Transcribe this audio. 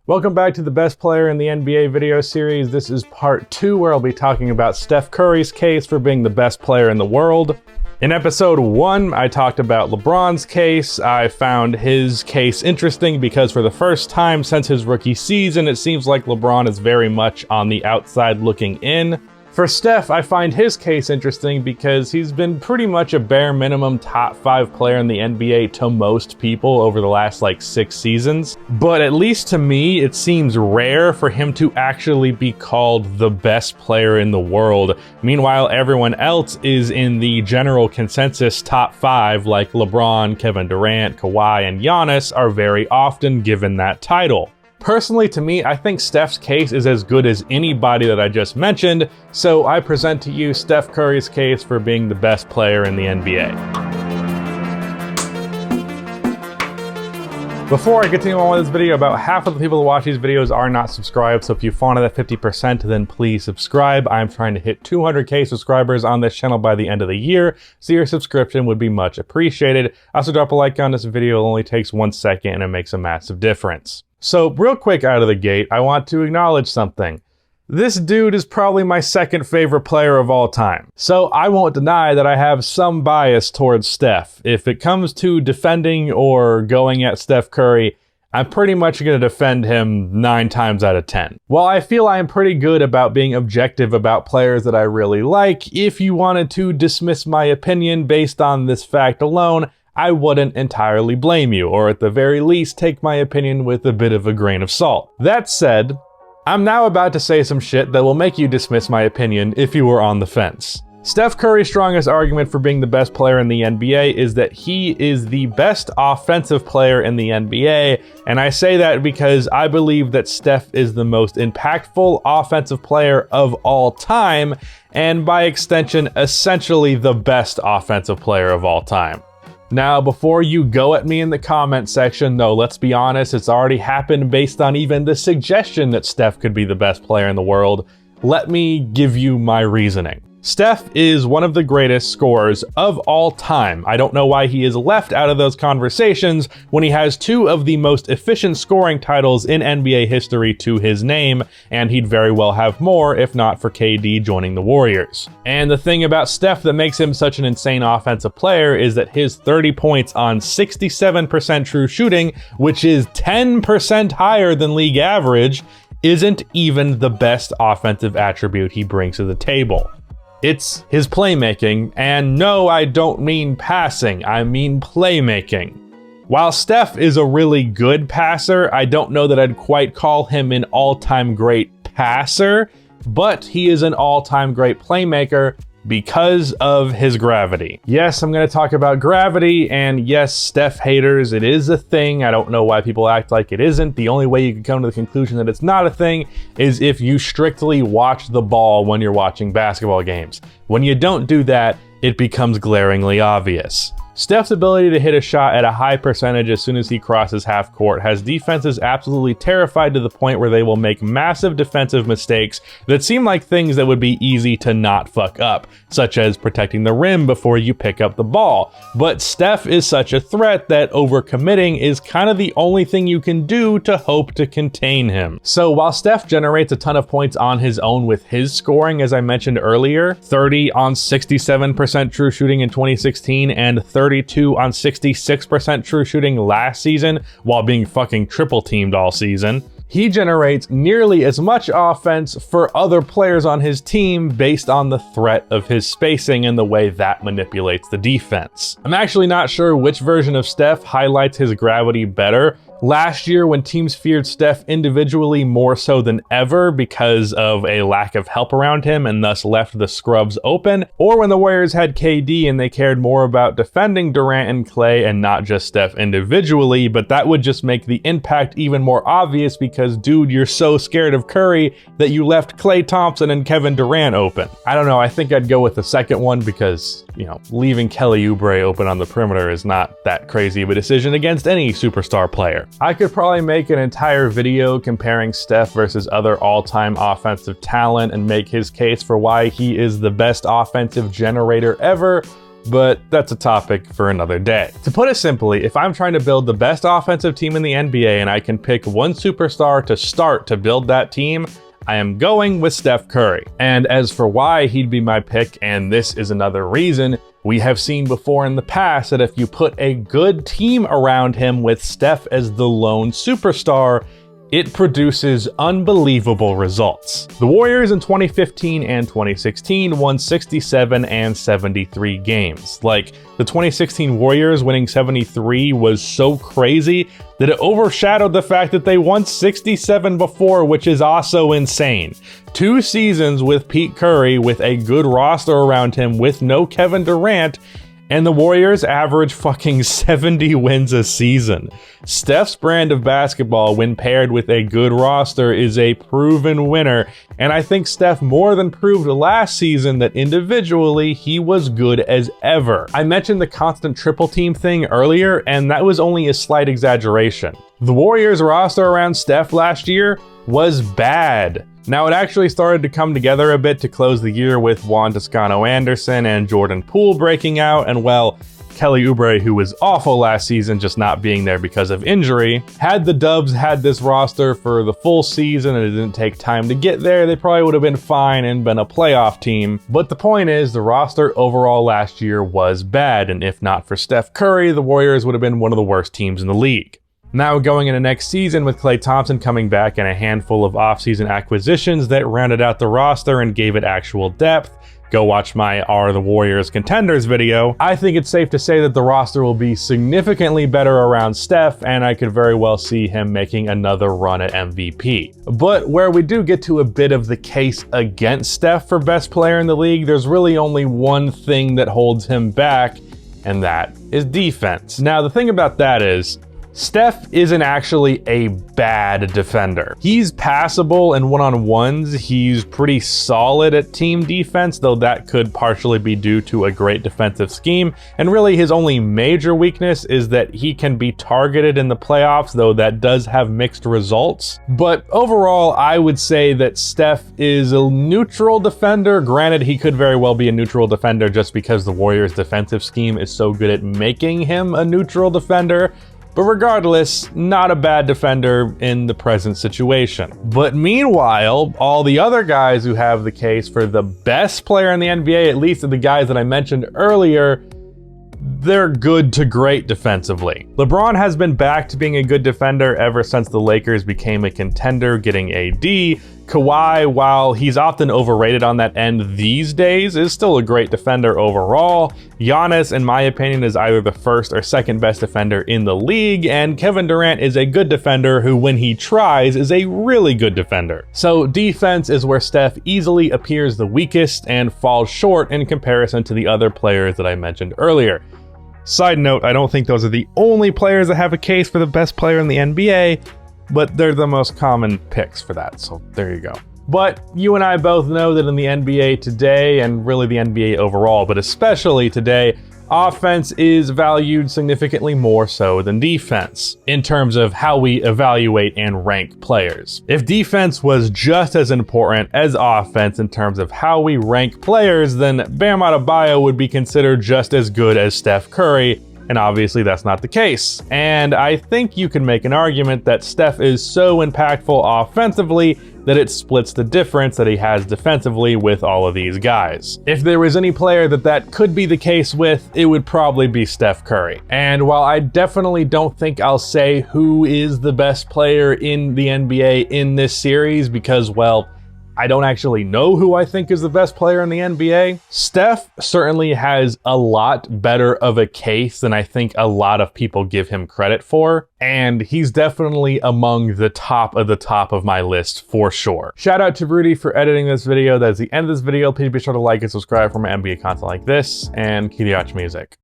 Welcome back to the best player in the NBA video series. This is part 2 where I'll be talking about Steph Curry's case for being the best player in the world. In episode 1, I talked about LeBron's case. I found his case interesting because for the first time since his rookie season, it seems like LeBron is very much on the outside looking in. For Steph, I find his case interesting because he's been pretty much a bare minimum top 5 player in the NBA to most people over the last 6 seasons. But at least to me, it seems rare for him to actually be called the best player in the world. Meanwhile, everyone else is in the general consensus top 5, like LeBron, Kevin Durant, Kawhi, and Giannis are very often given that title. Personally, to me, I think Steph's case is as good as anybody that I just mentioned, so I present to you Steph Curry's case for being the best player in the NBA. Before I continue on with this video, about half of the people who watch these videos are not subscribed, so if you fall into that 50%, then please subscribe. I'm trying to hit 200k subscribers on this channel by the end of the year, so your subscription would be much appreciated. Also, drop a like on this video. It only takes 1 second and it makes a massive difference. So real quick out of the gate, I want to acknowledge something. This dude is probably my second favorite player of all time. So I won't deny that I have some bias towards Steph. If it comes to defending or going at Steph Curry, I'm pretty much going to defend him 9 times out of 10. While I feel I am pretty good about being objective about players that I really like, if you wanted to dismiss my opinion based on this fact alone, I wouldn't entirely blame you, or at the very least take my opinion with a bit of a grain of salt. That said, I'm now about to say some shit that will make you dismiss my opinion if you were on the fence. Steph Curry's strongest argument for being the best player in the NBA is that he is the best offensive player in the NBA, and I say that because I believe that Steph is the most impactful offensive player of all time, and by extension, essentially the best offensive player of all time. Now, before you go at me in the comment section, though, let's be honest, it's already happened based on even the suggestion that Steph could be the best player in the world. Let me give you my reasoning. Steph is one of the greatest scorers of all time. I don't know why he is left out of those conversations when he has 2 of the most efficient scoring titles in NBA history to his name, and he'd very well have more if not for KD joining the Warriors. And the thing about Steph that makes him such an insane offensive player is that his 30 points on 67% true shooting, which is 10% higher than league average, isn't even the best offensive attribute he brings to the table. It's his playmaking, and no, I don't mean passing, I mean playmaking. While Steph is a really good passer, I don't know that I'd quite call him an all-time great passer, but he is an all-time great playmaker because of his gravity. Yes, I'm going to talk about gravity, and yes, Steph haters, it is a thing. I don't know why people act like it isn't. The only way you can come to the conclusion that it's not a thing is if you strictly watch the ball when you're watching basketball games. When you don't do that, it becomes glaringly obvious. Steph's ability to hit a shot at a high percentage as soon as he crosses half court has defenses absolutely terrified to the point where they will make massive defensive mistakes that seem like things that would be easy to not fuck up, such as protecting the rim before you pick up the ball. But Steph is such a threat that overcommitting is kind of the only thing you can do to hope to contain him. So while Steph generates a ton of points on his own with his scoring, as I mentioned earlier, 30 on 67% true shooting in 2016 and 32 on 66% true shooting last season while being fucking triple teamed all season, he generates nearly as much offense for other players on his team based on the threat of his spacing and the way that manipulates the defense. I'm actually not sure which version of Steph highlights his gravity better. Last year, when teams feared Steph individually more so than ever because of a lack of help around him and thus left the scrubs open, or when the Warriors had KD and they cared more about defending Durant and Klay and not just Steph individually, but that would just make the impact even more obvious because, dude, you're so scared of Curry that you left Klay Thompson and Kevin Durant open. I don't know, I think I'd go with the second one because, leaving Kelly Oubre open on the perimeter is not that crazy of a decision against any superstar player. I could probably make an entire video comparing Steph versus other all-time offensive talent and make his case for why he is the best offensive generator ever, but that's a topic for another day. To put it simply, if I'm trying to build the best offensive team in the NBA and I can pick one superstar to start to build that team, I am going with Steph Curry. And as for why he'd be my pick, and this is another reason, we have seen before in the past that if you put a good team around him with Steph as the lone superstar, it produces unbelievable results. The Warriors in 2015 and 2016 won 67 and 73 games. Like, the 2016 Warriors winning 73 was so crazy that it overshadowed the fact that they won 67 before, which is also insane. 2 seasons with Pete Curry with a good roster around him with no Kevin Durant, and the Warriors average fucking 70 wins a season. Steph's brand of basketball, when paired with a good roster, is a proven winner, and I think Steph more than proved last season that individually he was good as ever. I mentioned the constant triple team thing earlier, and that was only a slight exaggeration. The Warriors roster around Steph last year was bad. Now, it actually started to come together a bit to close the year with Juan Toscano-Anderson and Jordan Poole breaking out, and well, Kelly Oubre, who was awful last season, just not being there because of injury. Had the Dubs had this roster for the full season and it didn't take time to get there, they probably would have been fine and been a playoff team. But the point is, the roster overall last year was bad, and if not for Steph Curry, the Warriors would have been one of the worst teams in the league. Now going into next season with Klay Thompson coming back and a handful of offseason acquisitions that rounded out the roster and gave it actual depth, go watch my Are the Warriors Contenders video, I think it's safe to say that the roster will be significantly better around Steph, and I could very well see him making another run at MVP. But where we do get to a bit of the case against Steph for best player in the league, there's really only one thing that holds him back, and that is defense. Now the thing about that is, Steph isn't actually a bad defender. He's passable in one-on-ones. He's pretty solid at team defense, though that could partially be due to a great defensive scheme. And really his only major weakness is that he can be targeted in the playoffs, though that does have mixed results. But overall, I would say that Steph is a neutral defender. Granted, he could very well be a neutral defender just because the Warriors' defensive scheme is so good at making him a neutral defender. But regardless, not a bad defender in the present situation. But meanwhile, all the other guys who have the case for the best player in the NBA, at least the guys that I mentioned earlier, they're good to great defensively. LeBron has been back to being a good defender ever since the Lakers became a contender, getting AD. Kawhi, while he's often overrated on that end these days, is still a great defender overall. Giannis, in my opinion, is either the first or second best defender in the league, and Kevin Durant is a good defender who, when he tries, is a really good defender. So defense is where Steph easily appears the weakest and falls short in comparison to the other players that I mentioned earlier. Side note, I don't think those are the only players that have a case for the best player in the NBA, but they're the most common picks for that, so there you go. But you and I both know that in the NBA today, and really the NBA overall, but especially today, offense is valued significantly more so than defense in terms of how we evaluate and rank players. If defense was just as important as offense in terms of how we rank players, then Bam Adebayo would be considered just as good as Steph Curry, and obviously that's not the case. And I think you can make an argument that Steph is so impactful offensively that it splits the difference that he has defensively with all of these guys. If there was any player that could be the case with, it would probably be Steph Curry. And while I definitely don't think I'll say who is the best player in the NBA in this series because, well, I don't actually know who I think is the best player in the NBA. Steph certainly has a lot better of a case than I think a lot of people give him credit for, and he's definitely among the top of my list for sure. Shout out to Rudy for editing this video. That's the end of this video. Please be sure to like and subscribe for more NBA content like this, and Kiriach music.